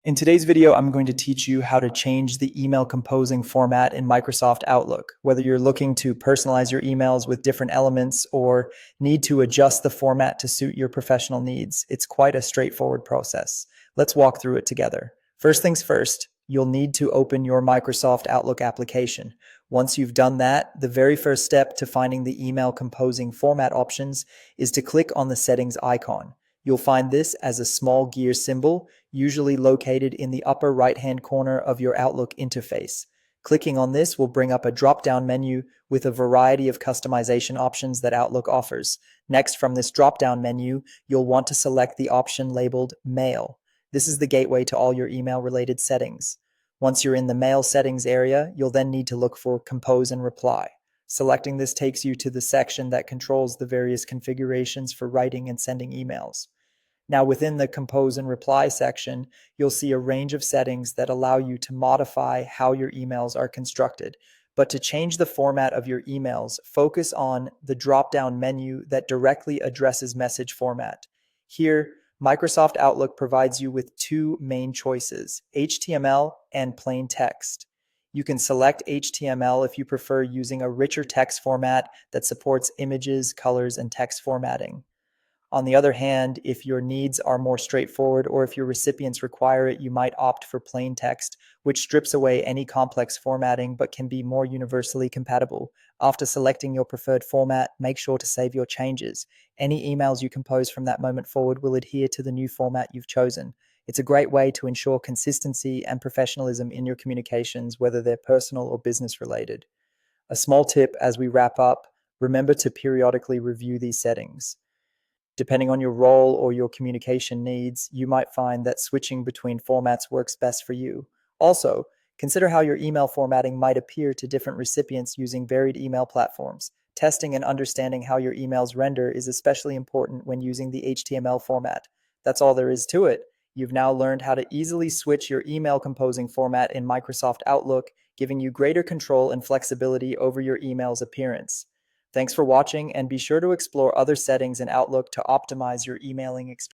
In today's video, I'm going to teach you how to change the email composing format in Microsoft Outlook. Whether you're looking to personalize your emails with different elements or need to adjust the format to suit your professional needs, it's quite a straightforward process. Let's walk through it together. First things first, you'll need to open your Microsoft Outlook application. Once you've done that, the very first step to finding the email composing format options is to click on the settings icon. You'll find this as a small gear symbol, usually located in the upper right-hand corner of your Outlook interface. Clicking on this will bring up a drop-down menu with a variety of customization options that Outlook offers. Next, from this drop-down menu, you'll want to select the option labeled Mail. This is the gateway to all your email-related settings. Once you're in the Mail settings area, you'll then need to look for Compose and Reply. Selecting this takes you to the section that controls the various configurations for writing and sending emails. Now, within the Compose and Reply section, you'll see a range of settings that allow you to modify how your emails are constructed. But to change the format of your emails, focus on the drop-down menu that directly addresses message format. Here, Microsoft Outlook provides you with two main choices: HTML and plain text. You can select HTML if you prefer using a richer text format that supports images, colors, and text formatting. On the other hand, if your needs are more straightforward or if your recipients require it, you might opt for plain text, which strips away any complex formatting but can be more universally compatible. After selecting your preferred format, make sure to save your changes. Any emails you compose from that moment forward will adhere to the new format you've chosen. It's a great way to ensure consistency and professionalism in your communications, whether they're personal or business related. A small tip as we wrap up: remember to periodically review these settings. Depending on your role or your communication needs, you might find that switching between formats works best for you. Also, consider how your email formatting might appear to different recipients using varied email platforms. Testing and understanding how your emails render is especially important when using the HTML format. That's all there is to it. You've now learned how to easily switch your email composing format in Microsoft Outlook, giving you greater control and flexibility over your email's appearance. Thanks for watching, and be sure to explore other settings in Outlook to optimize your emailing experience.